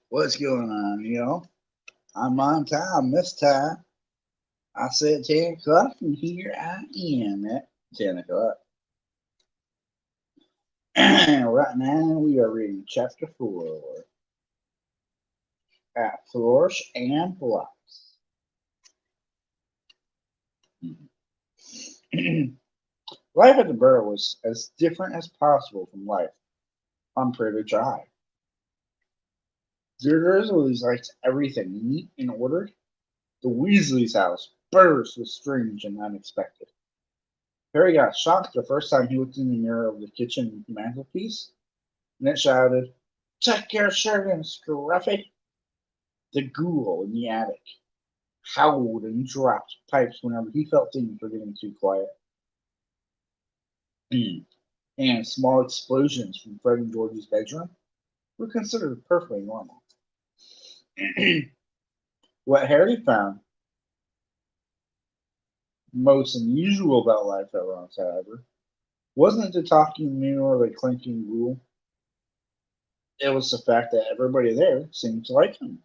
What's going on, yo? I'm on time this time. I said 10 o'clock, and here I am at 10 o'clock. Right now, we are reading chapter 4 at Flourish and Blocks. Life at the Burrow was as different as possible from life on Prairie Drive. Dursley's liked everything neat and ordered. The Weasley's house burst with strange and unexpected. Harry got shocked the first time he looked in the mirror of the kitchen mantelpiece, and it shouted, "Check your shirt, Scruffy!" The ghoul in the attic howled and dropped pipes whenever he felt things were getting too quiet. And small explosions from Fred and George's bedroom were considered perfectly normal. What Harry found most unusual about life at Ron's, however, wasn't the talking mirror or the clinking ghoul. It was the fact that everybody there seemed to like him.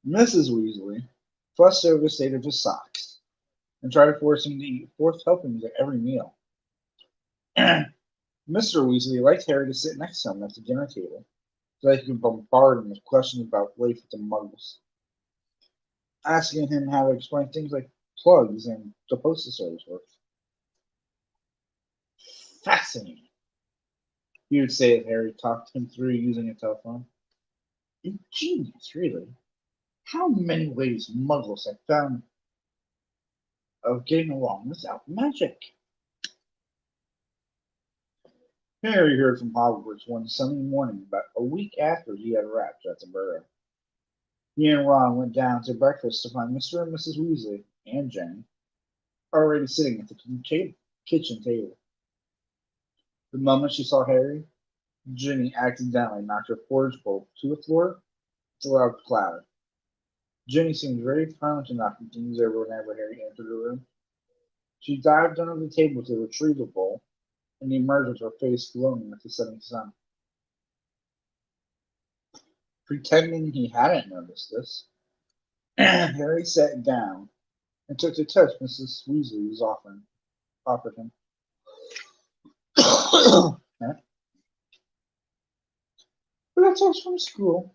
Mrs. Weasley fussed over the state of his socks and tried to force him to eat 4 helpings at every meal. Mr. Weasley liked Harry to sit next to him at the dinner table so that he could bombard him with questions about life with the muggles, asking him how to explain things like plugs and the postal service work. Fascinating, he would say as Harry talked him through using a telephone. Ingenious, really. How many ways muggles have found of getting along without magic. Harry heard from Hogwarts one sunny morning about a week after he had arrived at the Burrow. He and Ron went down to breakfast to find Mr. and Mrs. Weasley and Jenny already sitting at the kitchen table. The moment she saw Harry, Jenny accidentally knocked her porridge bowl to the floor with a loud clatter. Jenny seemed very prone to knocking things over whenever Harry entered the room. She dived under the table to retrieve the bowl and emerged with her face glowing like the setting sun. Pretending he hadn't noticed this, Harry sat down and took the test Mrs. Weasley was offered him. "That's us from school,"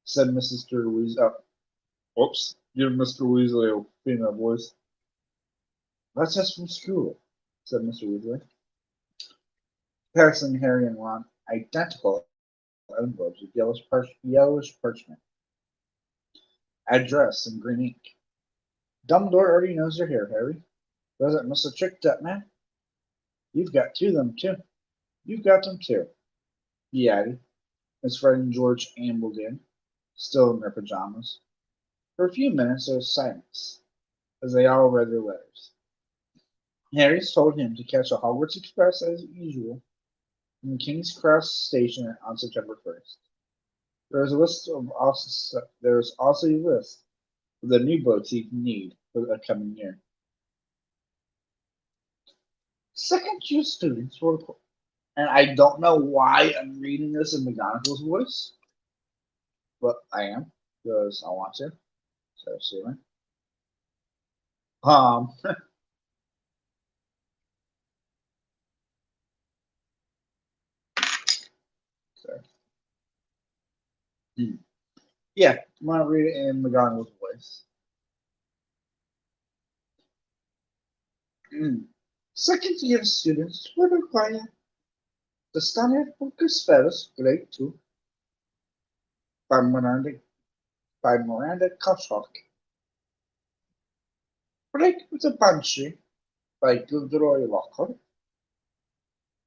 said Mrs. Weasley. Whoops, give Mr. Weasley a female voice. "That's us from school," said Mr. Weasley, passing Harry and Ron identical envelopes with yellowish parchment, addressed in green ink. "Dumbledore already knows you're here, Harry. Doesn't miss a trick, that man. You've got two of them, too. You've got them, too," he added, as Fred and George ambled in, still in their pajamas. For a few minutes there was silence, as they all read their letters. Harry's told him to catch a Hogwarts Express as usual from King's Cross Station on September 1st. There was also a list of the new boats he'd need for the coming year. Second-year students were, and I don't know why I'm reading this in McGonagall's voice, but I am because I want to. So assuming. Um, sorry. Yeah, I'm gonna read it in McGonagall's voice. Second-year students will require the standard focus spells grade 2 by Miranda Coshock, Break with a Banshee by Gilderoy Lockhart,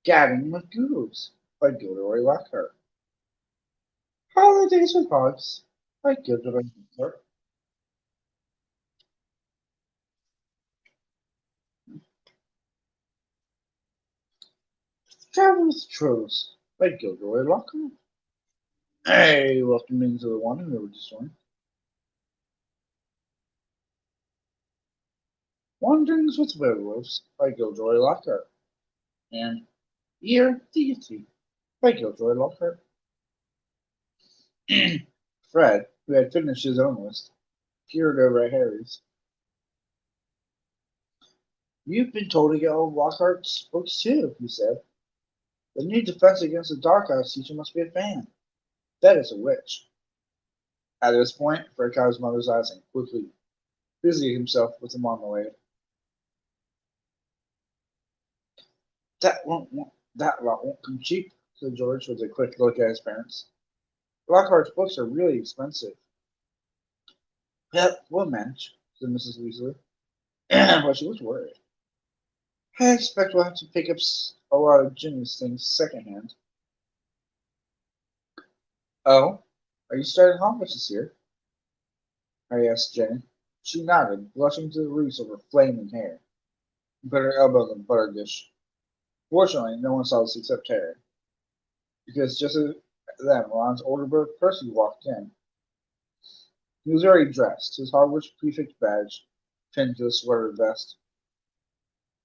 Gathering with Gurus by Gilderoy Lockhart, Holidays with Hogs by Gilderoy Lockhart, Travel with Trolls by Gilderoy Lockhart. Hey, welcome into the one who just joined. Wanderings with Werewolves by Gilderoy Lockhart, and Ear Deity Thank you, Joy Lockhart. Fred, who had finished his own list, peered over at Harry's. You've been told to get all of Lockhart's books too, he said. The new defense against the Dark Arts teacher must be a fan. That is a witch. At this point, Fred caught his mother's eyes and quickly busied himself with the marmalade. That lot won't come cheap, said George with a quick look at his parents. Lockhart's books are really expensive. Yep, we'll manage, said Mrs. Weasley. But she was worried. I expect we'll have to pick up a lot of Jimmy's things secondhand. Oh, are you starting Hogwarts this year? I asked Jenny. She nodded, blushing to the roots of her flaming hair, and put her elbow in the butter dish. Fortunately, no one saw this except Harry, because just as then Ron's older brother Percy walked in. He was already dressed, his Hogwarts prefect badge pinned to his sweater vest.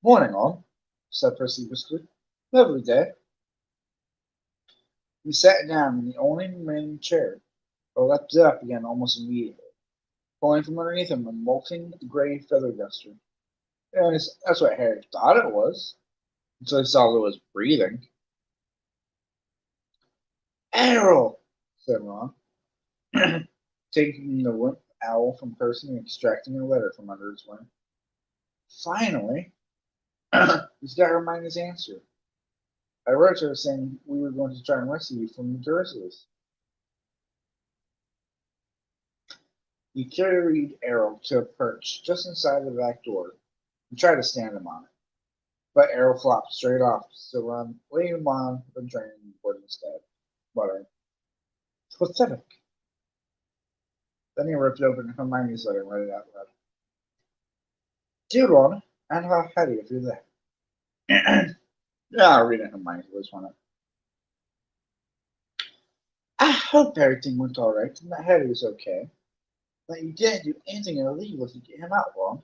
Morning, all, said Percy briskly. Lovely day. He sat down in the only remaining chair, but leapt it up again almost immediately, pulling from underneath him a molting gray feather duster. That's what Harry thought it was, until he saw that it was breathing. Errol, said Ron, taking the limp owl from Percy and extracting a letter from under its wing. Finally, he's got Hermione's answer. I wrote to her saying we were going to try and rescue you from the Dursleys. He carried Errol to a perch just inside the back door and tried to stand him on it. But Errol flopped straight off, so Ron laid him on the draining board instead, muttering, pathetic. Then he ripped open Hermione's letter and read it out loud. Dear Ron, and how happy if you're there. Yeah, I'll read it in Hermione's voice, why not? I hope everything went all right and that Harry is okay. That you didn't do anything illegal to get him out, Ron,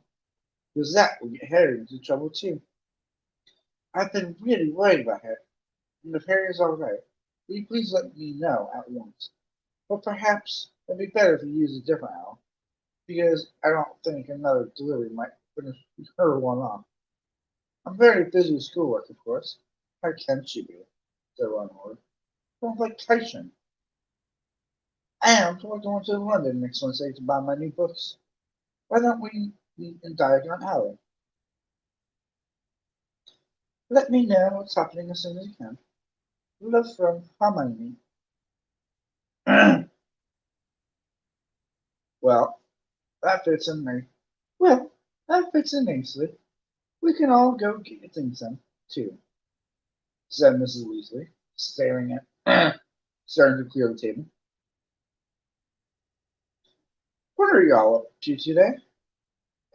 because that would get Harry into trouble too. I've been really worried about Harry, and if Harry is all right, will you please let me know at once? But perhaps it'd be better if you use a different owl, because I don't think another delivery might finish her one off. I'm very busy with schoolwork, of course. How can she be? Said Ron Howard. Sounds like Tyson. And we're going to London next Wednesday to buy my new books. Why don't we meet in Diagon Alley? Let me know what's happening as soon as you can. Love from Hermione. well, that fits in me. Well, that fits in nicely. We can all go get things done, too, said Mrs. Weasley, starting to clear the table. What are y'all up to today?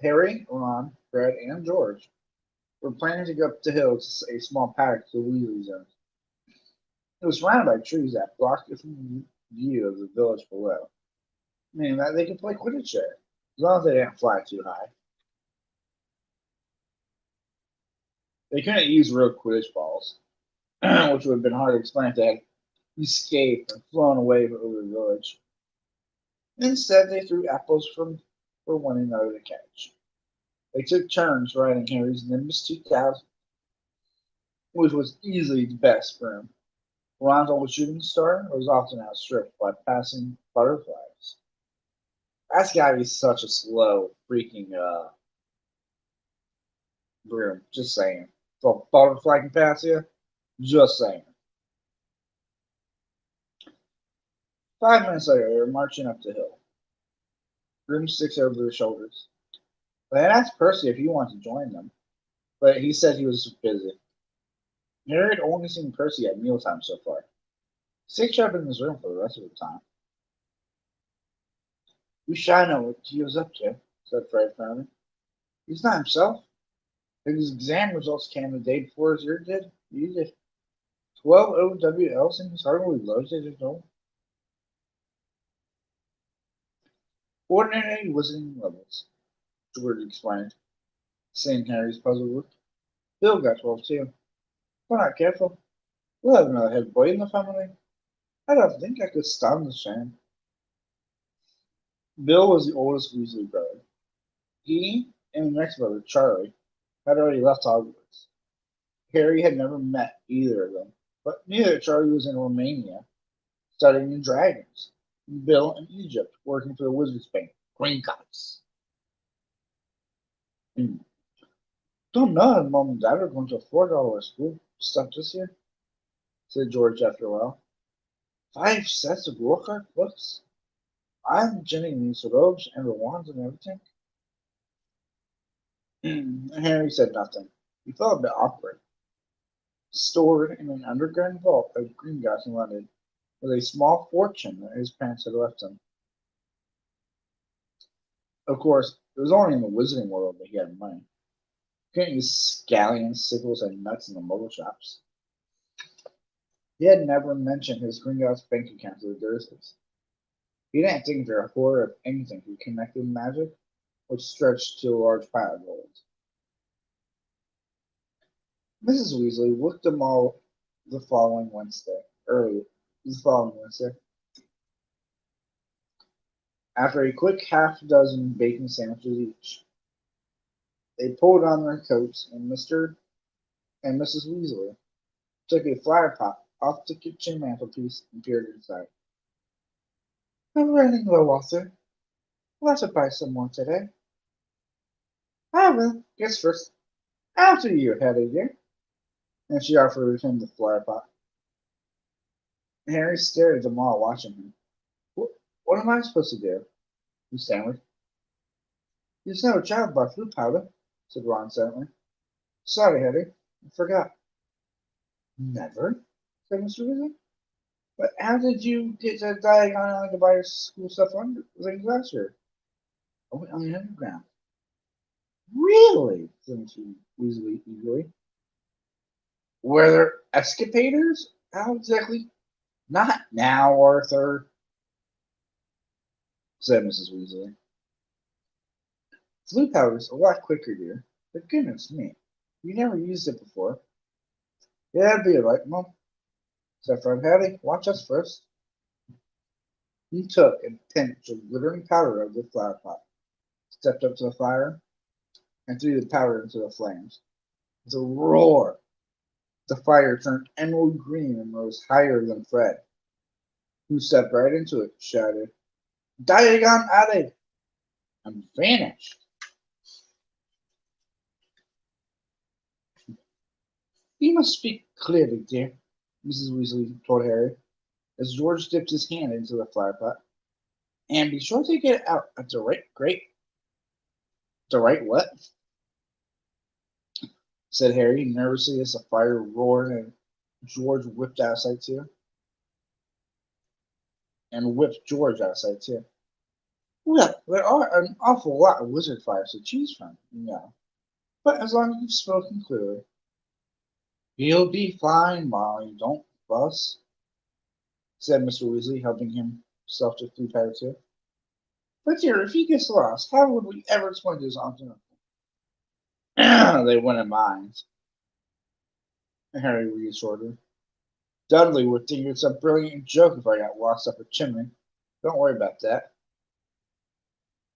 Harry, Ron, Fred, and George were planning to go up the hill to a small paddock to the Weasley zone. It was surrounded by trees that blocked it from view of the village below, meaning that they could play Quidditch there, as long as they didn't fly too high. They couldn't use real Quidditch balls, which would have been hard to explain if they had escaped and flown away over the village. Instead, they threw apples for one another to catch. They took turns riding Harry's Nimbus 2000, which was easily the best for him. Ron's old shooting star was often outstripped by passing butterflies. That's gotta be such a slow freaking broom. Just saying. If a butterfly can pass you, just saying. 5 minutes later, they were marching up the hill, broomsticks over their shoulders. They had asked Percy if he wanted to join them, but he said he was busy. Harry had only seen Percy at mealtime so far. Six sharp in his room for the rest of the time. Wish I know what he was up to, said Fred frowning. He's not himself. His exam results came the day before his year did. You did 12 OWLs and he's hardly loaded at all. Ordinary wizarding levels, George explained, seeing Harry's puzzled look. Bill got 12 too. We're not careful. We'll have another head boy in the family. I don't think I could stand the shame. Bill was the oldest Weasley brother. He and the next brother, Charlie, had already left Hogwarts. Harry had never met either of them, but neither Charlie was in Romania studying in dragons. Bill in Egypt working for the Wizards Bank, Gringotts. Hmm. Don't know if Mom and Dad are going to afford all our school stuff this year, said George after a while. 5 sets of Warcraft books? I'm getting these robes and the wands and everything. Harry said nothing. He felt a bit awkward. Stored in an underground vault of Gringotts in London was a small fortune that his parents had left him. Of course, it was only in the wizarding world that he had money. He couldn't use scallions, sickles, and nuts in the mobile shops. He had never mentioned his Gringotts bank account to the Dursleys. He didn't think their horror of anything could connect with magic, which stretched to a large pile of gold. Mrs. Weasley looked them all the following Wednesday, early the following Wednesday. After a quick half-dozen bacon sandwiches each, they pulled on their coats, and Mr. and Mrs. Weasley took a flower pot off the kitchen mantelpiece and peered inside. I'm running low, Arthur. We'll have to buy some more today. I will. Guess first. After you, Hetty dear. And she offered him the flower pot. Harry stared at them all, watching him. What am I supposed to do? He stammered. You just never tried by flute powder, said Ron silently. Sorry, Hetty. I forgot. Never? Said Mr. Weasley. But how did you get to Diagon Alley to buy your school stuff on things last year? I went on the underground. Really? Said Mr. Weasley eagerly. Were there escapadors? How exactly? Not now, Arthur, said Mrs. Weasley. Flute powder's a lot quicker, dear. But goodness me, you never used it before. Yeah, it'd be alright, Mom, said Fred. Hattie, watch us first. He took a pinch of glittering powder out of the flower pot, stepped up to the fire, and threw the powder into the flames. With a roar, the fire turned emerald green and rose higher than Fred, who stepped right into it, shouted, Diagon Alley! And vanished. You must speak clearly, dear, Mrs. Weasley told Harry, as George dipped his hand into the flower pot. And be sure to get it out at the right what? Said Harry, nervously as the fire roared and George whipped outside too. And whipped George outside too. Well, there are an awful lot of wizard fires to choose from, you know. But as long as you've spoken clearly. He'll be fine, Molly. Don't fuss, said Mr. Weasley, helping himself to 3 powder too. But dear, if he gets lost, how would we ever explain to his aunt and uncle? They wouldn't mind, Harry reassured. Dudley would think it's a brilliant joke if I got lost up a chimney. Don't worry about that.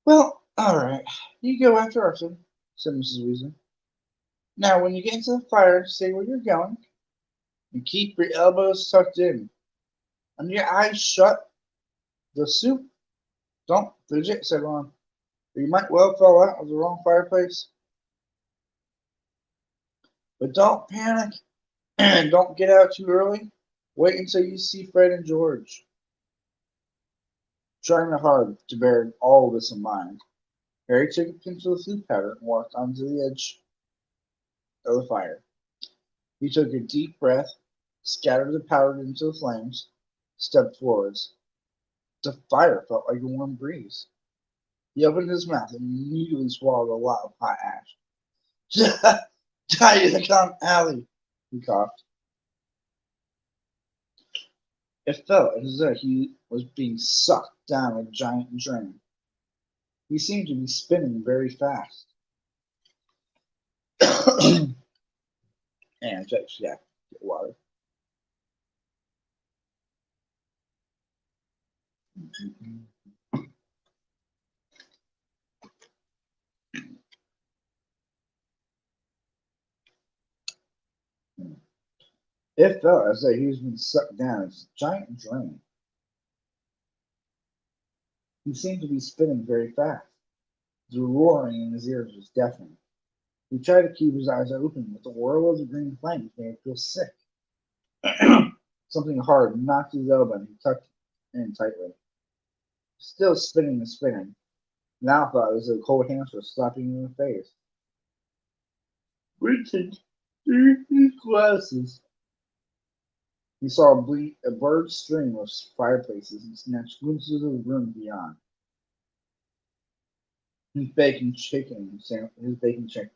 Well, all right. You go after Arthur, said Mrs. Weasley. Now, when you get into the fire, say where you're going, and keep your elbows tucked in, and your eyes shut. The soup, don't fidget, said Ron. Or you might well fall out of the wrong fireplace. But don't panic, and don't get out too early. Wait until you see Fred and George. Trying hard to bear all this in mind, Harry took a pinch of the flute powder and walked onto the edge of the fire. He took a deep breath, scattered the powder into the flames, stepped forwards. The fire felt like a warm breeze. He opened his mouth and immediately swallowed a lot of hot ash. Diagon Alley, he coughed. It felt as though he was being sucked down a giant drain. He seemed to be spinning very fast. And just, yeah, get water. It felt as though he was being sucked down a giant drain. He seemed to be spinning very fast. The roaring in his ears was deafening. He tried to keep his eyes open, but the whirl of the green flames made him feel sick. Something hard knocked his elbow and he tucked in tightly. Still spinning and spinning, now thought it was a cold hands were slapping him in the face. Reaching through his glasses, he saw a blurred stream of fireplaces and snatched glimpses of the room beyond. His bacon chicken, his bacon chicken,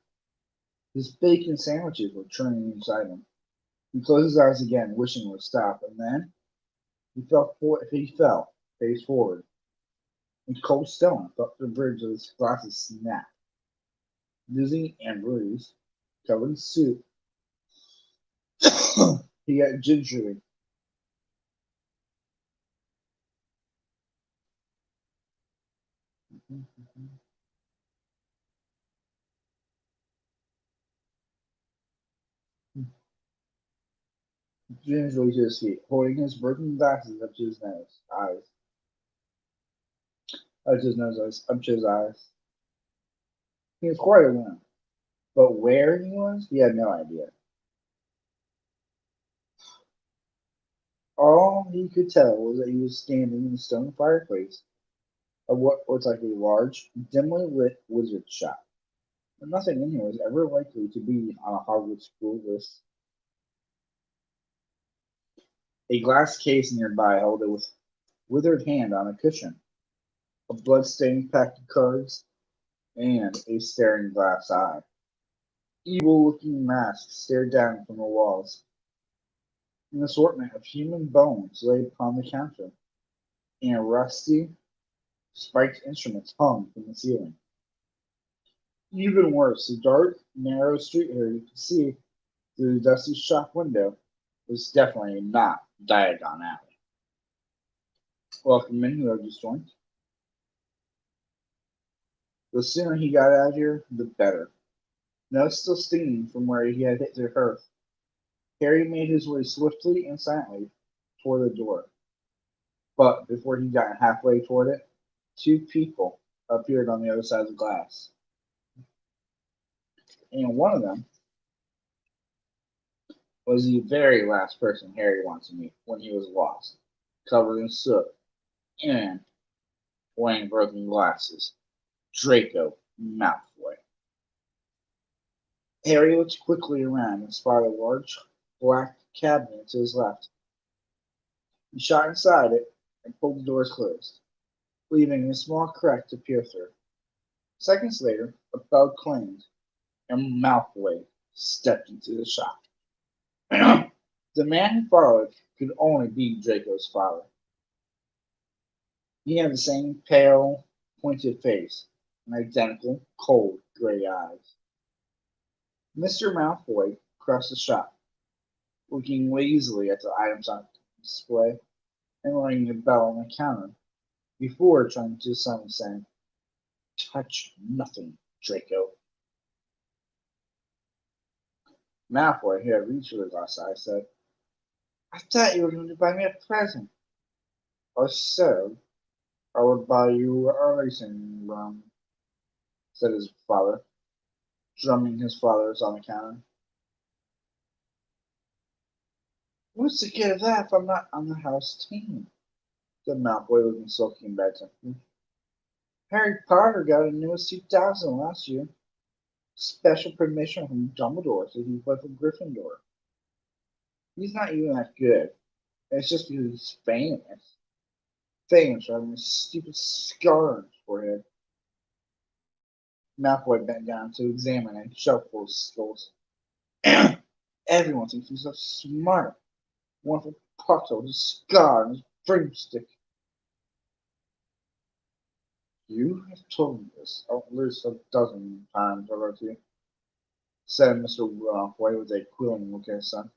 his bacon sandwiches were churning inside him. He closed his eyes again, wishing it would stop, and then he fell face forward. In cold stone, felt the bridge of his glasses snap. Dizzy and bruised, covered in soup, he got gingerly. Gingerly to his feet, holding his broken glasses up to his up to his eyes. He was quite alone, but where he was, he had no idea. All he could tell was that he was standing in the stone fireplace of what looked like a large, dimly lit wizard shop. But nothing in here was ever likely to be on a Hogwarts school list. A glass case nearby held a withered hand on a cushion, a blood-stained pack of cards, and a staring glass eye. Evil-looking masks stared down from the walls. An assortment of human bones lay upon the counter, and rusty, spiked instruments hung from the ceiling. Even worse, the dark, narrow street here you could see through the dusty shop window was definitely not Diagon Alley. Welcome in, whoever just joined. The sooner he got out of here, the better. Nose still stinging from where he had hit the hearth, Harry made his way swiftly and silently toward the door. But before he got halfway toward it, two people appeared on the other side of the glass. And one of them was the very last person Harry wanted to meet when he was lost, covered in soot and wearing broken glasses. Draco Malfoy. Harry looked quickly around and spotted a large black cabinet to his left. He shot inside it and pulled the doors closed, leaving a small crack to peer through. Seconds later, a bell clanged, and Malfoy stepped into the shop. The man who followed could only be Draco's father. He had the same pale, pointed face and identical, cold, gray eyes. Mr. Malfoy crossed the shop, looking lazily at the items on display and ringing a bell on the counter before trying to summon saying, "Touch nothing, Draco." Malfoy, who had reached for the glass eye, said, "I thought you were going to buy me a present." "Or so. I would buy you a racing rum," said his father, drumming his father's on the counter. "What's the good of that if I'm not on the house team?" said Malfoy, looking sulky and bad tempered. "Harry Potter got a newest 2000 last year. Special permission from Dumbledore so he play for Gryffindor. He's not even that good. It's just because he's famous. Famous for having a stupid scar on his forehead." Malfoy bent down to examine a shelf full of skulls. "Everyone thinks he's so smart. One for Potter with a scar and his broomstick." "You have told me this at least a dozen times already," said Mr. Malfoy with a quilling look at his son.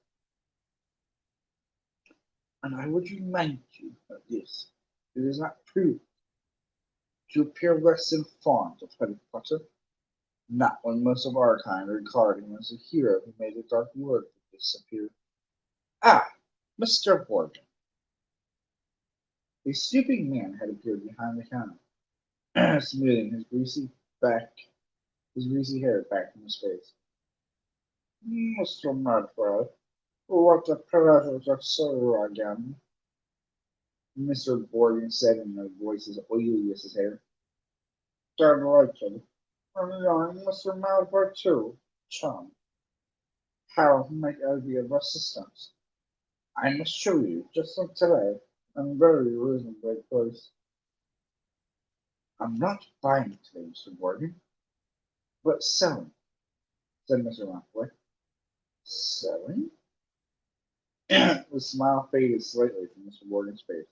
"And I would remind you of this It is not prudent to appear less than fond of Harry Potter, not when most of our time regard him as a hero who made the Dark Lord disappear. Ah, Mr. Morgan. A stooping man had appeared behind the counter, smoothing his greasy hair back from his face. Mr. Mudford, what a pleasure to see you again, Mr. Morgan said in a voice as oily as his hair. Delighted. And young Mr. Mudford too, chum. How may I be of assistance? I must show you, just like today, I'm very reasonably priced. I'm not buying today, Mr. Morgan, but selling, said Mr. Mudford. Selling? The smile faded slightly from Mr. Morgan's face.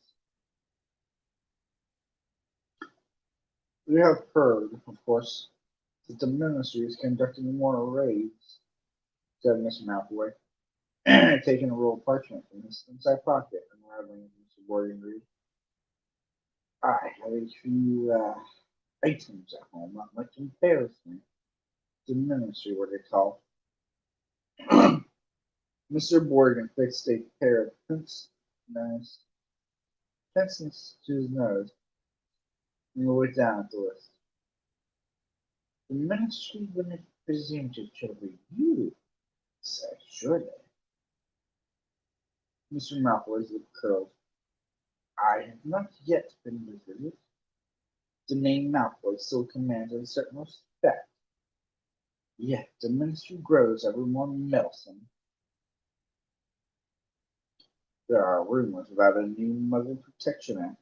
We have heard, of course, that the ministry is conducting more raids, said Mr. Malfoy, taking a roll of parchment from his inside pocket and rattling it to Mr. Morgan read. I have a few items at home that might embarrass me. The ministry, what they call. Mr. Morgan fixed a pair of pencils to his nose and looked down at the list. The ministry wouldn't presume to trouble you, said surely. Mr. Malfoy's lip curled. I have not yet been visited. The name Malfoy still commands a certain respect. Yet the ministry grows ever more meddlesome. There are rumors about a new Mother Protection Act.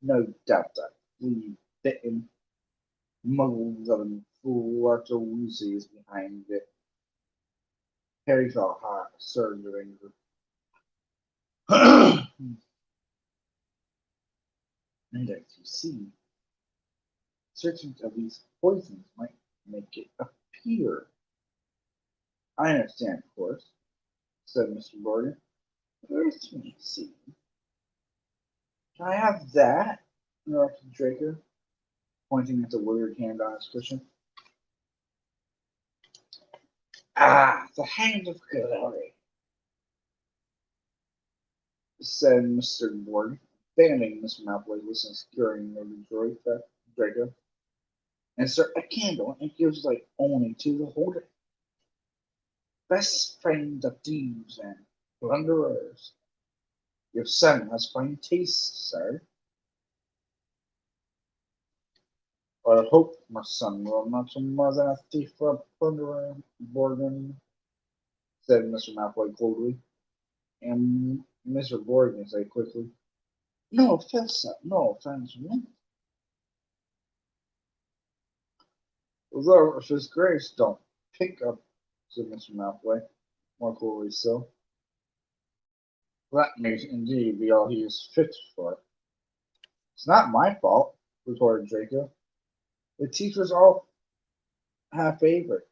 No doubt that flea-bitten, muggle-loving fool Arthur Weasley is behind it. Harry felt hot, a surge of anger. And as you see, certain of these poisons might make it appear. I understand, of course, said Mr. Morgan. Let me see. Can I have that? Interrupted Draco, pointing at the weird hand on his cushion. Ah, the hand of glory, said Mr. Morgan, abandoning Mr. Malfoy was obscuring the Draco. Insert a candle and gives light only to the holder. Best friend of thieves and plunderers. Your son has fine taste, sir. I hope my son will not be more than a thief or a plunderer, Morgan, said Mr. Malfoy coldly. And Mr. Morgan said quickly, no offense, sir. No offense meant. Although if his grace don't pick up, said Mr. Malfoy, more coolly still. That may indeed be all he is fit for. It's not my fault, retorted Draco. The teachers all have favorites.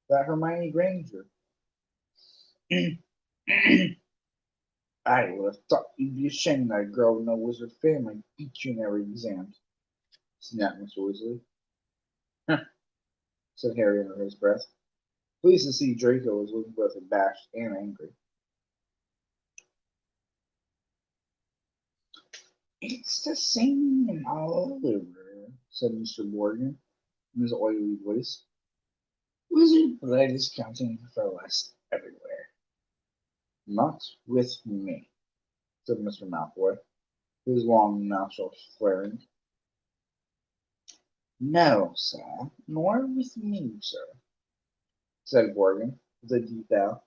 That Hermione Granger. I would have thought you'd be ashamed that a girl in a wizard family beat you in every exam, snapped Mr. Weasley. Said Harry under his breath, pleased to see Draco was looking both abashed and angry. It's the same all over, said Mr. Morgan in his oily voice. Wizard blood is counting for less everywhere. Not with me, said Mr. Malfoy, his long nostrils flaring. No, sir, nor with me, sir, said Morgan with a deep bow.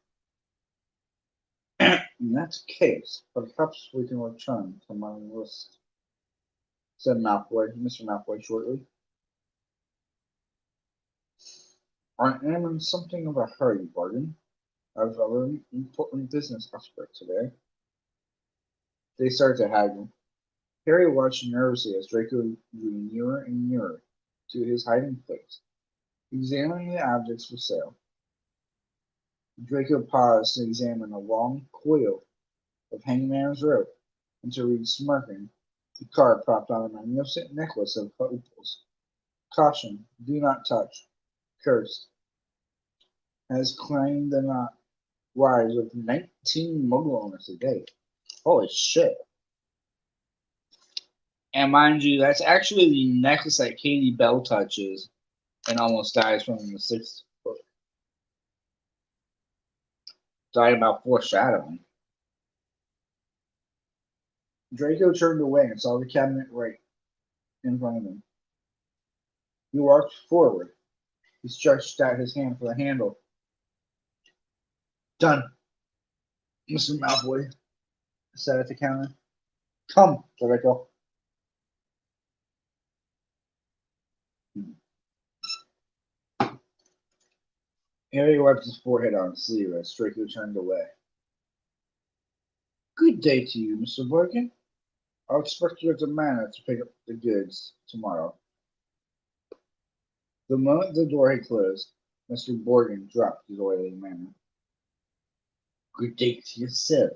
In that case, perhaps we can return to my list, said Mr. Malfoy shortly. I am in something of a hurry, Morgan. I've a very important business aspect today. They started to haggle. Harry watched nervously as Draco drew nearer and nearer to his hiding place, examining the objects for sale. Draco paused to examine a long coil of hangman's rope and to read smirking The card propped on a magnificent necklace of opals. Caution, do not touch. Cursed. Has claimed the not rise with 19 mogul owners a day. Holy shit. And mind you, that's actually the necklace that Katie Bell touches and almost dies from in the sixth book. Died about foreshadowing. Draco turned away and saw the cabinet right in front of him. He walked forward. He stretched out his hand for the handle. Done, Mr. Malfoy said at the counter. Come, Draco. Harry wiped his forehead on his sleeve as Draco turned away. Good day to you, Mr. Borgin. I'll expect you at the manor to pick up the goods tomorrow. The moment the door had closed, Mr. Borgin dropped his oily manner. Good day to yourself,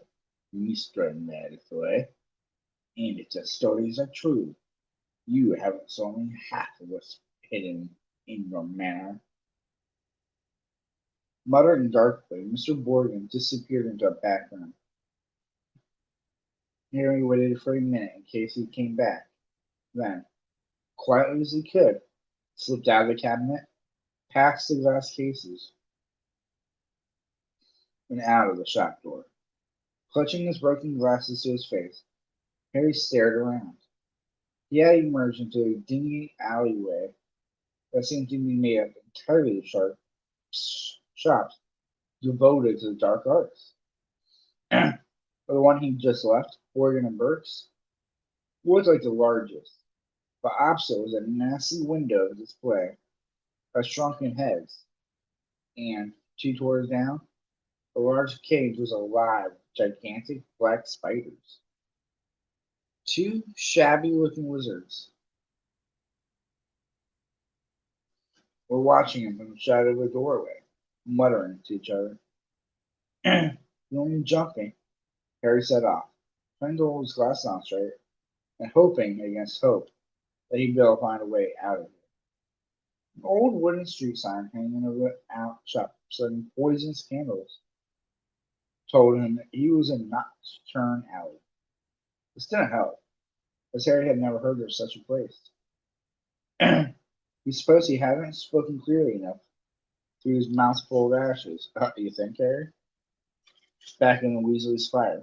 Mr. Malfoy. And if the stories are true, you haven't told me half of what's hidden in your manor. Muttering darkly, Mr. Borgin disappeared into a back room. Harry waited for a minute in case he came back. Then, quietly as he could, slipped out of the cabinet, past the glass cases, and out of the shop door. Clutching his broken glasses to his face, Harry stared around. He had emerged into a dingy alleyway that seemed to be made up entirely of shops devoted to the dark arts. The one he just left, Morgan and Burke's, was like the largest, but opposite was a nasty window display of shrunken heads, and two doors down, a large cage was alive with gigantic black spiders. Two shabby-looking wizards were watching him from the shadow of the doorway, muttering to each other. You want me jumping? Harry set off, trying to hold his glasses on straight, and hoping against hope that he'd be able to find a way out of it. An old wooden street sign hanging over the out shop selling poisonous candles told him that he was in Nocturne Alley. This didn't help, as Harry had never heard of such a place. He supposed he hadn't spoken clearly enough through his mouth full of ashes. You think, Harry? Back in the Weasley's fire.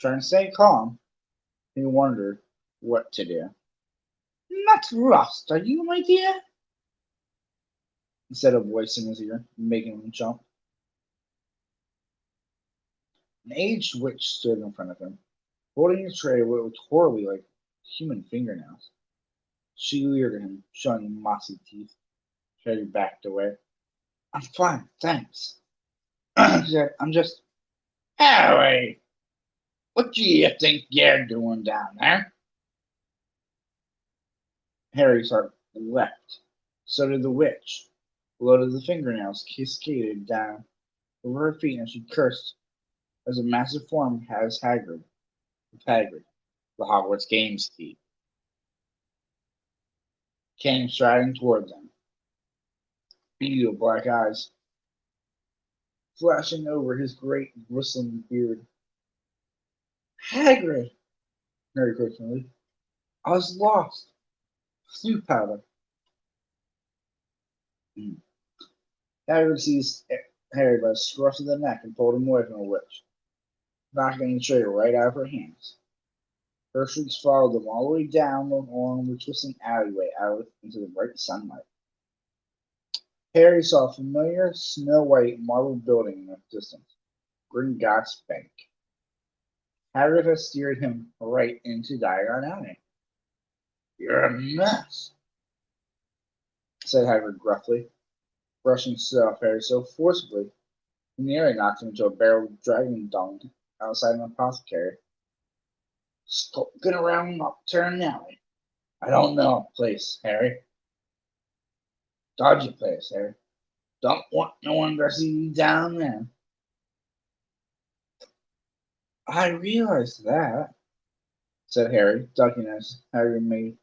Trying to stay calm, he wondered what to do. Not lost, are you, my dear? Instead of voice in his ear, making him jump. An aged witch stood in front of him, holding a tray of what looked horribly like human fingernails. She leered at him, showing mossy teeth. Harry backed away. I'm fine, thanks. I'm just. Harry! What do you think you're doing down there? Harry's heart leapt. So did the witch. Blood of the fingernails cascaded down over her feet, and she cursed as a massive form has Hagrid, the Hogwarts gamesteed, came striding toward them. Beady black eyes flashing over his great bristling beard. Hagrid! Harry quickly. I was lost. Snoop powder. Hagrid seized Harry by the scruff of the neck and pulled him away from the witch, knocking the tray right out of her hands. Her shrieks followed them all the way down along the twisting alleyway out into the bright sunlight. Harry saw a familiar snow-white marble building in the distance, Gringotts Bank. Hagrid had steered him right into Diagon Alley. You're a mess, said Hagrid gruffly, brushing snow off Harry so forcibly he nearly knocked him into a barrel of dragon dung outside an apothecary. Skulking around Nocturne Alley. I don't know a place, Harry. Dodgy place, Harry. Don't want no one to see you down there. I realized that. said Harry, ducking as Harry made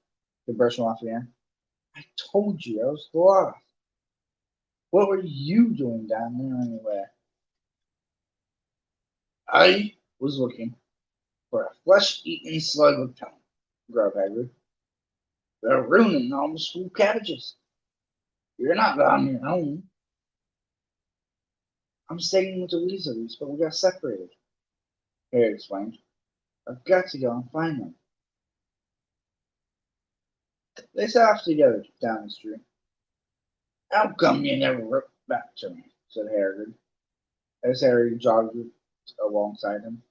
the brush him off again. I told you I was lost. What were you doing down there anyway? I was looking for a flesh-eating slug of tongue, growled Hagrid. They're ruining all the school cabbages. You're not on your own. I'm staying with the Weasleys, but we got separated, Harry explained. I've got to go and find them. They set off together down the street. How come you never wrote back to me? Said Hagrid, as Harry jogged alongside him.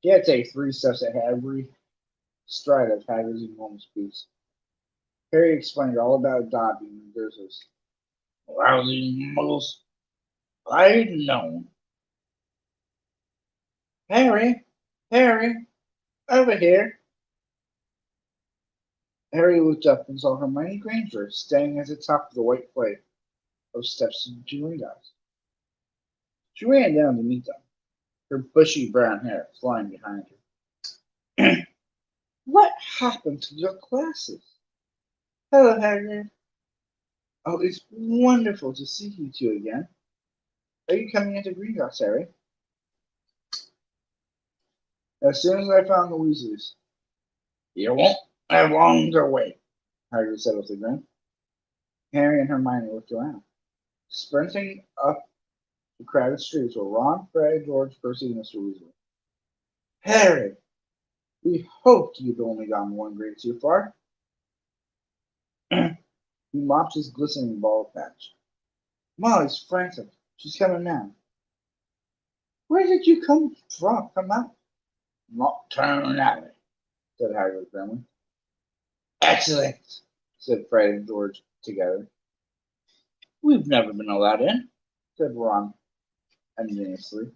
He had to take 3 steps at every stride of Hagrid's enormous boots. Harry explained all about Dobby and Dursleys. Lousy muggles. I'd known. Harry! Harry! Over here! Harry looked up and saw Hermione Granger standing at the top of the white flight of steps to Gringotts. She ran down to meet them, her bushy brown hair flying behind her. What happened to your glasses? Hello, Hagrid. Oh, it's wonderful to see you two again. Are you coming into Gringotts, Harry? As soon as I found the Weasleys. You won't have long to wait, Hagrid said with a grin. Harry and Hermione looked around. Sprinting up the crowded streets were Ron, Fred, George, Percy, and Mr. Weasley. Harry, we hoped you'd only gone one grade too far. He mopped his glistening bald patch. Molly's frantic. She's coming now. Where did you come from? Come out. Nocturne Alley, said Hagrid grimly. Excellent, said Fred and George together. We've never been allowed in, said Ron enviously.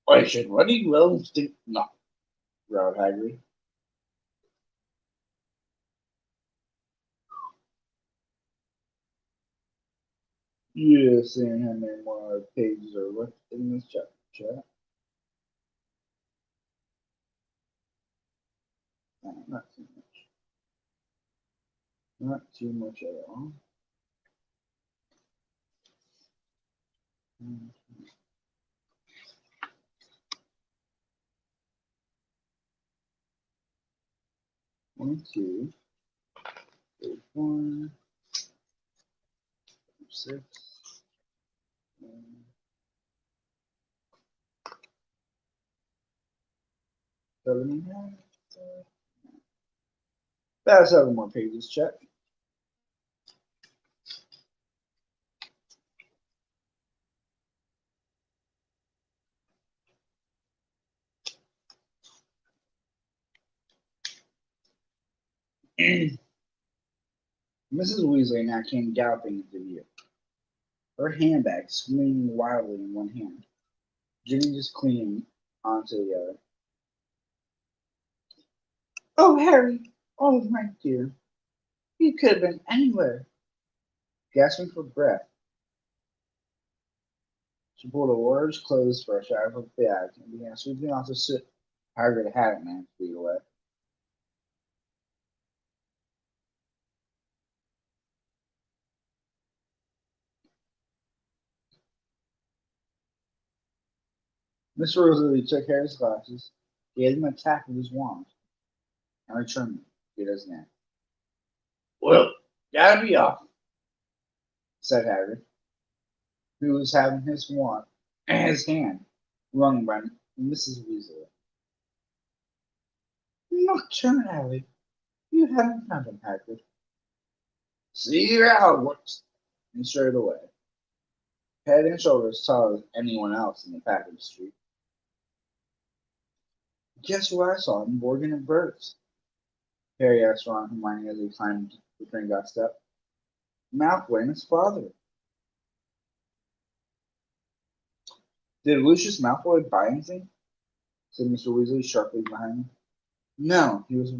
I should really well think not, growled Hagrid. Yeah, seeing how many more pages are left in this chapter, chat. Not too much. Not too much at all. One, two, three, 4, 6, 7, 8. About 7 more pages, check. Mrs. Weasley now came galloping into view, her handbag swinging wildly in one hand, Ginny just clinging onto the other. Oh, Harry! Oh, my dear! You could have been anywhere! Gasping for breath, she pulled a large clothes brush out of her bag and began sweeping off the soot Hagrid had it 9 feet away. Mr. Weasley took Harry's glasses, gave him a tap with his wand, and returned them to his hand. Well, gotta be off, said Hagrid, who was having his wand and his hand wrung by Mrs. Weasley. Nocturne Alley, you haven't found him, Hagrid. See you Hogwarts, and straight away, head and shoulders taller than anyone else in the pack of the street. Guess who I saw in Borgin and Burke's? Harry asked Ron and Hermione as they climbed the Gringotts step. Malfoy and his father. Did Lucius Malfoy buy anything? Said Mr. Weasley sharply behind him. No, he was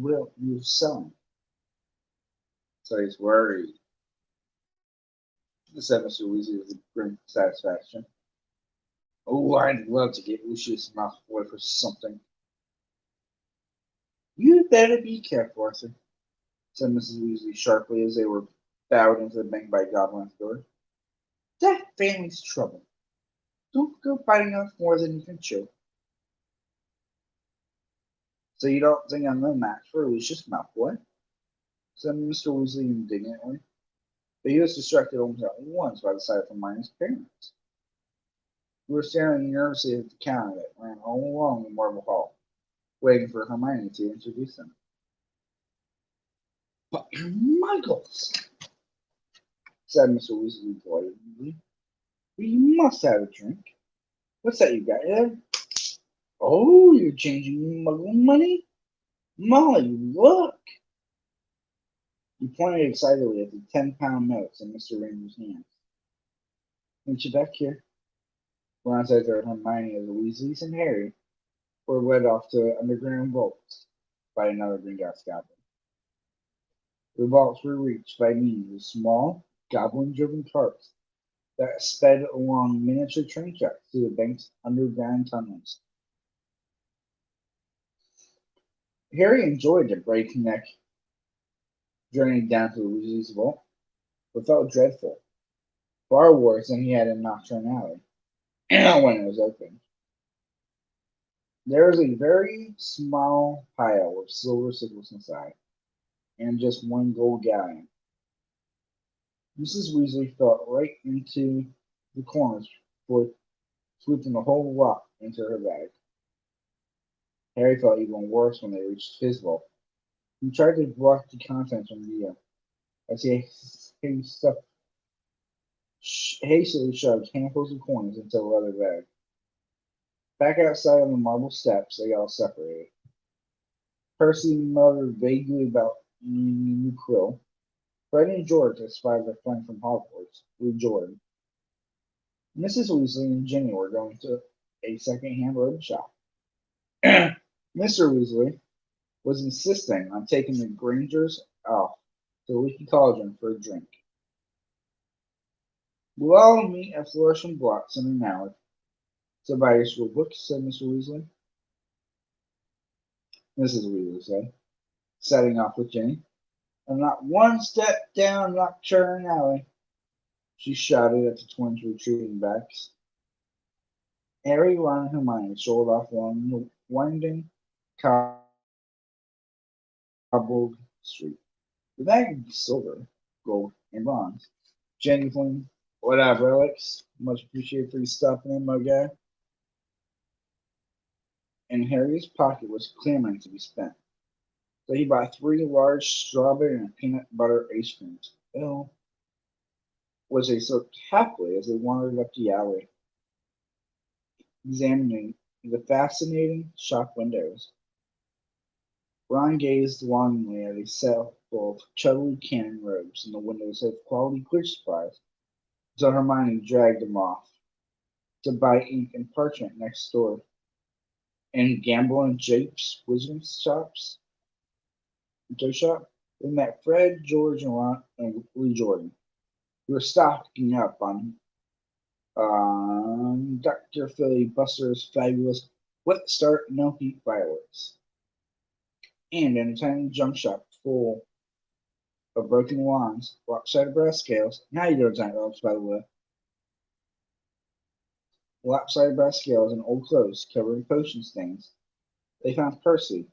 selling. So he's worried, said Mr. Weasley with a grim satisfaction. Oh, I'd love to get Lucius Malfoy for something. You'd better be careful, Arthur, said Mrs. Weasley sharply as they were bowed into the bank by Goblin's door. That family's trouble. Don't go biting off more than you can chew. So you don't think I'm no match for Lucius Malfoy? Said Mr. Weasley indignantly. But he was distracted almost at once by the sight of Hermione's parents, who were staring nervously at the counter that ran all along the marble hall, waiting for Hermione to introduce them. But Muggles, said Mr. Weasley politely, we must have a drink. What's that you got there? Oh, you're changing Muggle money? Molly, look! He pointed excitedly at the 10-pound notes in Mr. Ranger's hands. Meet you back here. Ron said that Hermione as the Weasleys and Harry were led off to underground vaults by another Gringotts goblin. The vaults were reached by means of small, goblin-driven carts that sped along miniature train tracks through the bank's underground tunnels. Harry enjoyed the breakneck journey down to the Weasley's vault, but felt dreadful, far worse than he had in Nocturne Alley when it was open. There was a very small pile of silver sickles inside, and just one gold galleon. Mrs. Weasley felt right into the corners before sweeping the whole lot into her bag. Harry felt even worse when they reached his vault. He tried to block the contents from view as he hastily shoved handfuls of coins into the leather bag. Back outside on the marble steps, they all separated. Percy muttered vaguely about new Quill. Fred and George, as spies their friend from Hogwarts, rejoiced. Mrs. Weasley and Ginny were going to a second-hand robe shop. Mr. Weasley was insisting on taking the Grangers off to Leaky Cauldron for a drink. We'll all meet at Flourish and Blotts in an hour. So buy your school books, said Mr. Weasley. Mrs. Weasley said, setting off with Ginny. And not one step down Nocturne Alley, she shouted at the twins' retreating backs. Harry, Ron, and Hermione strolled off along the winding cobbled street. The bag of silver, gold, and bronze. Genuine, whatever, Alex. Much appreciated for you stopping in, my guy. And Harry's pocket was clamoring to be spent. So he bought 3 large strawberry and peanut butter ice creams. Ew. Was they slurped happily as they wandered up the alley, examining the fascinating shop windows. Ron gazed longingly at a set full of chubby cannon robes in the windows of quality clear supplies, so Hermione dragged him off to buy ink and parchment next door. And Gamble and Jape's wizarding shops, they met Fred, George, and Ron and Lee Jordan, who were stocking up on Dr. Philly Buster's fabulous Wet Start No Heat fireworks, and in a tiny junk shop full of broken wands, lopsided brass scales. How you doing, Giant Robs, by the way? Lopsided brass scales and old clothes covered in potion stains. They found Percy,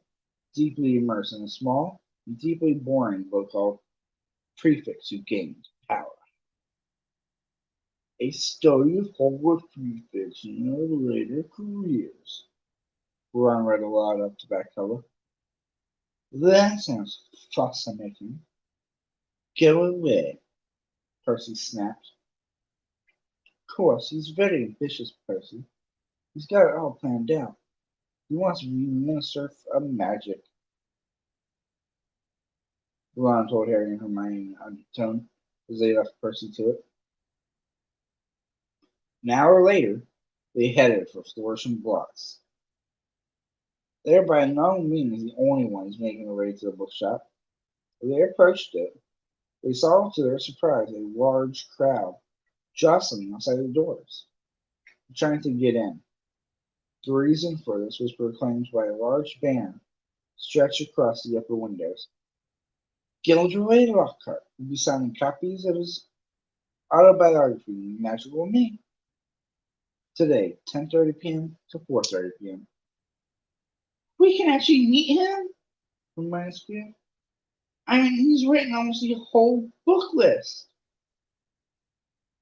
deeply immersed in a small and deeply boring book called Prefects Who Gained Power. A story of Hogwarts prefects in their later careers. Ron read aloud up to back cover. That sounds fascinating. Go away, Percy snapped. Of course, he's very ambitious, Percy. He's got it all planned out. He wants to be Minister of Magic. Ron told Harry and Hermione in an undertone as they left Percy to it. An hour later, they headed for Flourish and Blotts. They were by no means the only ones making their way to the bookshop. As they approached it, they saw to their surprise a large crowd jostling outside the doors. trying to get in. The reason for this was proclaimed by a large banner stretched across the upper windows. Gilderoy Lockhart will be signing copies of his autobiography, Magical Me, today, 10:30 p.m. to 4:30 p.m. We can actually meet him? Hermione squealed. I mean, he's written almost the whole book list.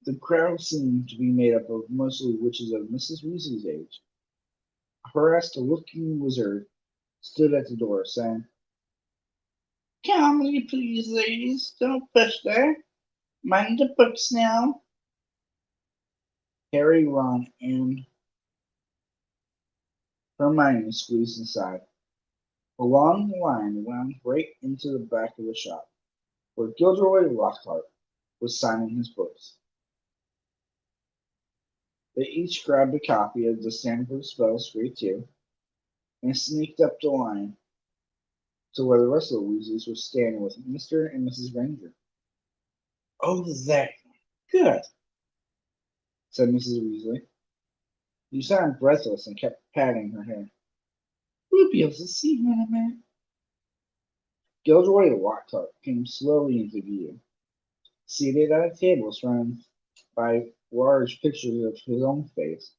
The crowd seemed to be made up of mostly witches of Mrs. Weasley's age. A harassed-looking wizard stood at the door, saying, "Calmly, please, ladies. Don't push there. Mind the books now." Harry, Ron, and Hermione squeezed inside. A long line wound right into the back of the shop, where Gilderoy Lockhart was signing his books. They each grabbed a copy of the Stanford Spells Free 2 and sneaked up the line to where the rest of the Weasleys were standing with Mr. and Mrs. Granger. "Oh, there. Good," said Mrs. Weasley. She sounded breathless and kept patting her hair. "We'll be able to see him in a minute." Gilderoy Lockhart came slowly into view, seated at a table surrounded by large pictures of his own face,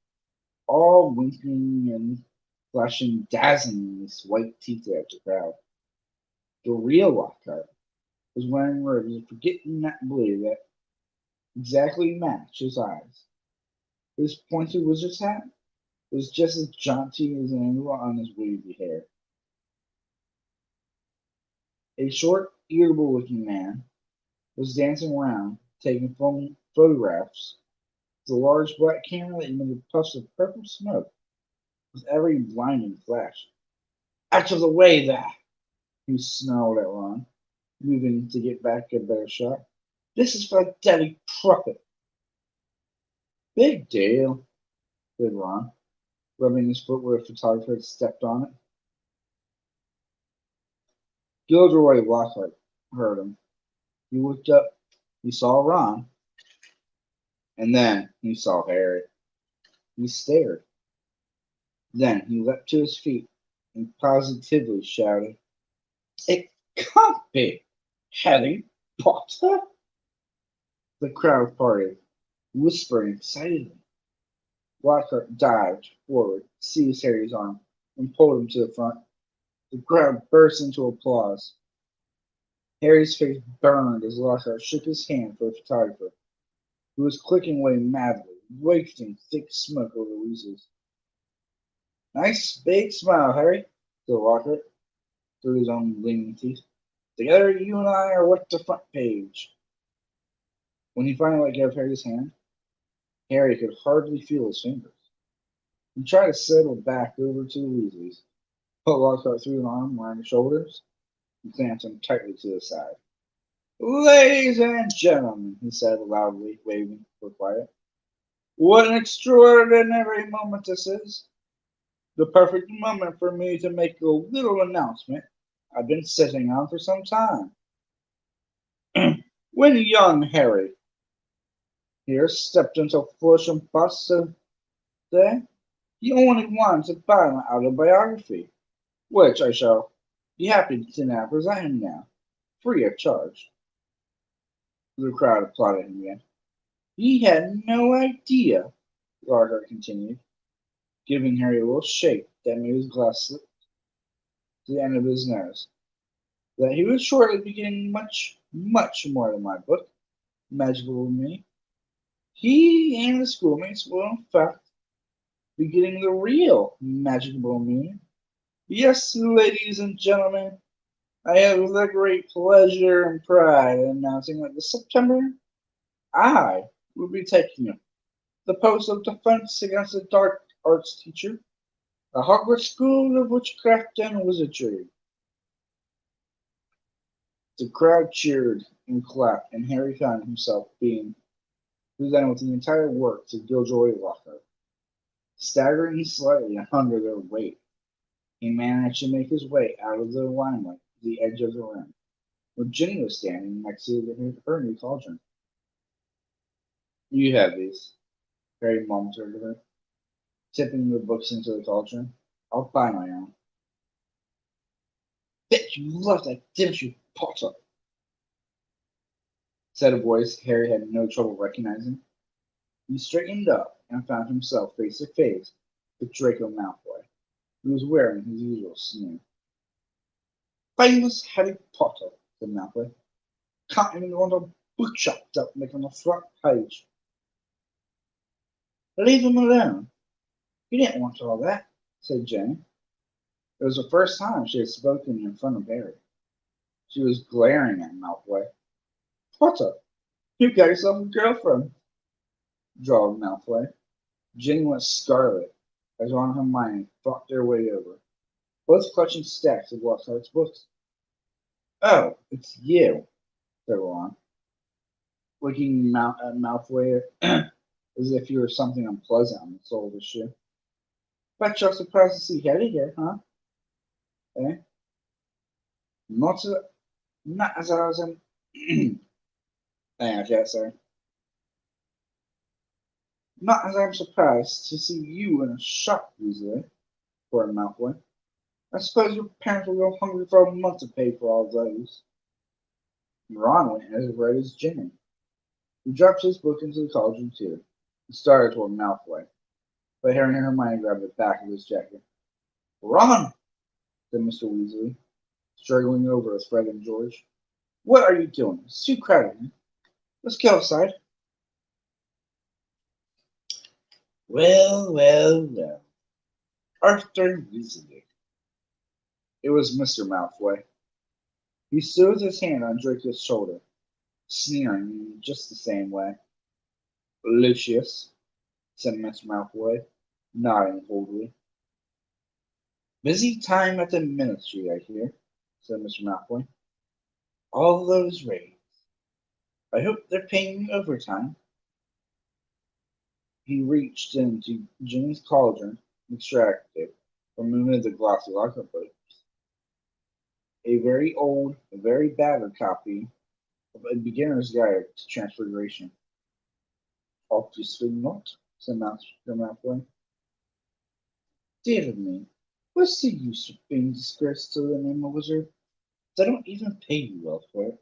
all winking and flashing dazzlingly white teeth at the crowd. The real Lockhart was wearing robes of forget-me-not blue that exactly matched his eyes. His pointed wizard's hat was just as jaunty as an angle on his wavy hair. A short, irritable-looking man was dancing around, taking photographs with a large black camera that emitted puffs of purple smoke with every blinding flash. "Out of the way, there!" he snarled at Ron, moving to get back a better shot. "This is for the Deadly Prophet." "Big deal," said Ron, rubbing his foot where a photographer had stepped on it. Gilderoy Lockhart heard him. He looked up. He saw Ron, and then he saw Harry. He stared. Then he leapt to his feet and positively shouted, "It can't be Harry Potter!" The crowd parted, whispering excitedly. Lockhart dived forward, seized Harry's arm, and pulled him to the front. The crowd burst into applause. Harry's face burned as Lockhart shook his hand for the photographer, who was clicking away madly, wafting thick smoke over the Weasleys. "Nice big smile, Harry," said Lockhart through his own gleaming teeth. "Together you and I are worth the front page." When he finally let go of Harry's hand, Harry could hardly feel his fingers. He tried to settle back over to the Weasleys, but Lockhart threw an arm around his shoulders and clamped him tightly to the side. "Ladies and gentlemen," he said loudly, waving for quiet, "what an extraordinary moment this is! The perfect moment for me to make a little announcement I've been sitting on for some time. When young Harry here stepped into Flush and Buster Day, he only wanted to buy my autobiography, which I shall be happy to now present him now, free of charge." The crowd applauded him again. "He had no idea," Lockhart continued, giving Harry a little shake that made his glass slip to the end of his nose, "that he would shortly be getting much, much more than my book, Magical Me. He and his schoolmates will, in fact, be getting the real Magical Me. Yes, ladies and gentlemen, I have the great pleasure and pride in announcing that this September I will be taking the post of Defense Against the Dark Arts teacher at Hogwarts School of Witchcraft and Wizardry." The crowd cheered and clapped, and Harry found himself being presented with the entire works of Gilderoy Lockhart. Staggering slightly under their weight, he managed to make his way out of the limelight to the edge of the room, where Ginny was standing next to her new cauldron. "You have these," Harry mumbled to her. tipping the books into the cauldron. I'll buy my own. Bet you love that, didn't you, Potter? Said a voice Harry had no trouble recognizing. He straightened up and found himself face to face with Draco Malfoy, who was wearing his usual sneer. Famous Harry Potter, said Malfoy. Can't even go into a bookshop without making a front page. Leave him alone. You didn't want all that, said Jane. It was the first time she had spoken in front of Harry. She was glaring at Malfoy. Potter, you got yourself a girlfriend, drawled Malfoy. Ginny went scarlet as Ron and Hermione fought their way over, both clutching stacks of Lockhart's books. Oh, it's you, said Ron, looking at Malfoy as if you were something unpleasant on the sole of his shoe. Bet you're surprised to see Harry here, huh? Eh? Not, a, not as I was in... Hang on, chat, sorry. Not as I'm surprised to see you in a shop, Weasley, poor Malfoy. I suppose your parents will go hungry for a month to pay for all those. Ron went as red as Ginny. He dropped his book into the cauldron too, and started toward Malfoy, but Harry and Hermione grabbed the back of his jacket. Ron, said Mr. Weasley, struggling over with Fred and George. What are you doing? It's too crowded here. Let's go outside. Well, well, well. Arthur Weasley. It was Mr. Malfoy. He stood with his hand on Draco's shoulder, sneering in just the same way. Lucius, said Mr. Malfoy, nodding coldly. Busy time at the ministry, I hear, said Mr. Malfoy. All those raids. I hope they're paying you overtime. He reached into Ginny's cauldron and extracted from amid the glossy locker books a very old, a very battered copy of A Beginner's Guide to Transfiguration. Obviously not, said Master Malfoy. Dear me, what's the use of being disgraced to the name of wizard? They don't even pay you well for it.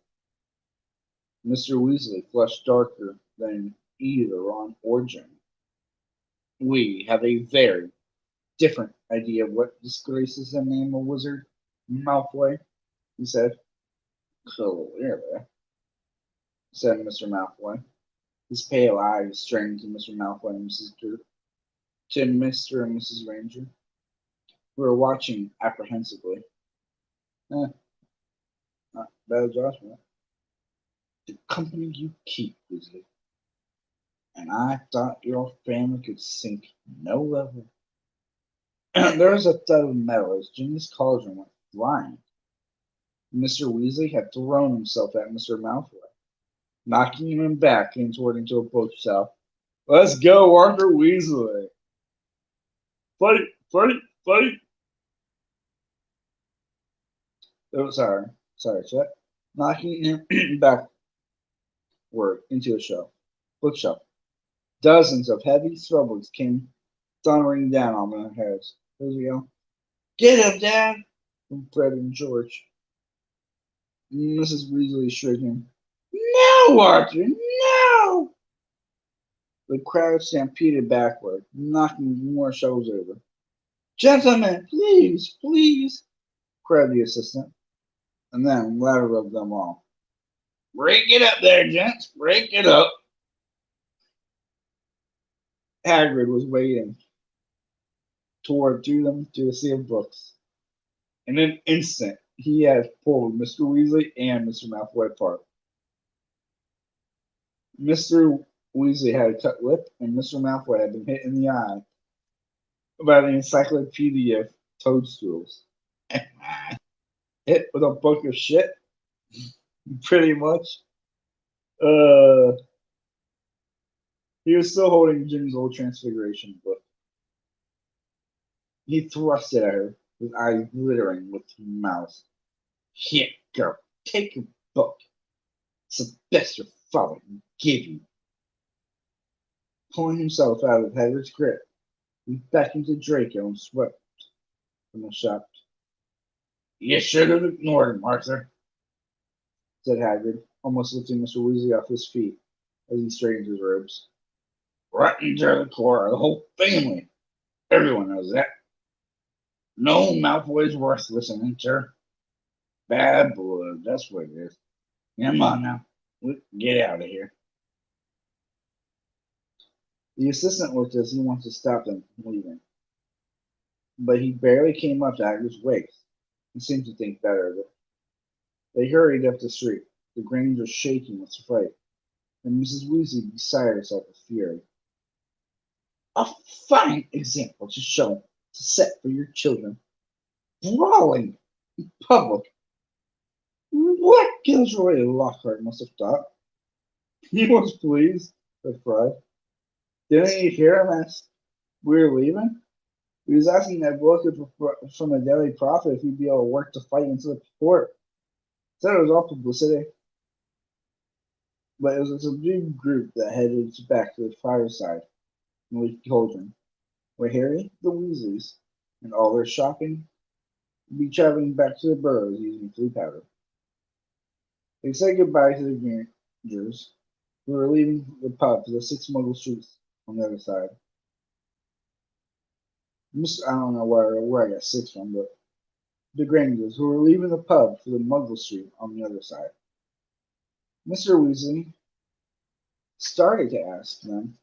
Mr. Weasley flushed darker than either Ron or Ginny. We have a very different idea of what disgraces the name of wizard, Malfoy, he said. Clearly, said Mr. Malfoy, his pale eyes straining to Mr. Malfoy and to Mr. and Mrs. Ranger, who were watching apprehensively. Eh, not bad judgment. The company you keep, Weasley. And I thought your family could sink no level. There was a thud of metal as Ginny's cauldron went flying. Mr. Weasley had thrown himself at Mr. Malfoy, knocking him back into a bookshelf. Let's go, Arthur Weasley! Fight! Fight! Fight! Oh, sorry, Chet. Knocking him backward into a bookshelf. Dozens of heavy spellbooks came thundering down on their heads. Here we go. Get him, Dad! From Fred and George. Mrs. Weasley shrieking, No, Arthur, no! The crowd stampeded backward, knocking more shelves over. Gentlemen, please, please, cried the assistant, and then louder of them all. Break it up there, gents, break it up. Hagrid was waiting through the sea of books. In an instant, he had pulled Mr. Weasley and Mr. Malfoy apart. Mr. Weasley had a cut lip, and Mr. Malfoy had been hit in the eye by the encyclopedia of toadstools. Hit with a book of shit, pretty much. He was still holding Ginny's old Transfiguration book. He thrust it at her, his eyes glittering with malice. Here, girl, take your book. It's the best your father can give you. Pulling himself out of Hagrid's grip, He beckoned to Draco and swept from the shop. You should have ignored him, Arthur, said Hagrid, almost lifting Mr. Weasley off his feet as he straightened his robes. Rotten to the core, the whole family. Everyone knows that. No Malfoy's worth listening to. Bad blood, that's what it is. Come on now, get out of here. The assistant looked as he wanted to stop them from leaving, but he barely came up to Hagrid's waist and seemed to think better of it. They hurried up the street, the Granger shaking with fright, and Mrs. Weasley beside herself with fury. A fine example to set for your children. Brawling in public. What Gilderoy Lockhart must have thought. He was pleased, with pride. Didn't you hear him as we were leaving? He was asking that book from a Daily Prophet if he'd be able to work to fight into the fort. Said it was all publicity. But it was a subdued group that headed back to the fireside in the cauldron, where Harry, the Weasleys, and all their shopping would be traveling back to the burrows using flea powder. They said goodbye to the Grangers, who were leaving the pub for the 6 Muggle Streets on the other side. I don't know where I got 6 from, but the Grangers, who were leaving the pub for the Muggle Street on the other side. Mr. Weasley started to ask them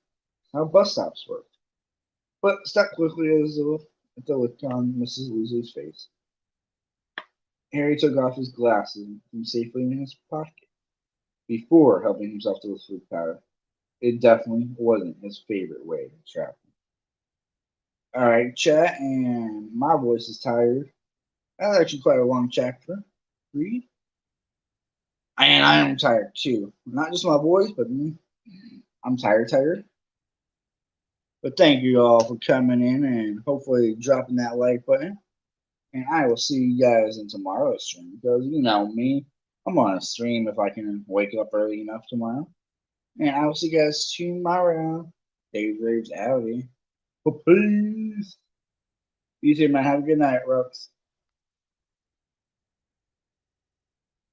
how bus stops worked, but stopped quickly at the look on Mrs. Weasley's face. Harry took off his glasses and put them safely in his pocket before helping himself to the food powder. It definitely wasn't his favorite way to travel. All right, chat, and my voice is tired. That's actually quite a long chapter. Read. And I am tired too. Not just my voice, but me. I'm tired. But thank you all for coming in and hopefully dropping that like button. And I will see you guys in tomorrow's stream because you know me. I'm on a stream if I can wake up early enough tomorrow. And I will see you guys tomorrow. Daves-Raves outie. Peace. You too, man. Have a good night, Rooks.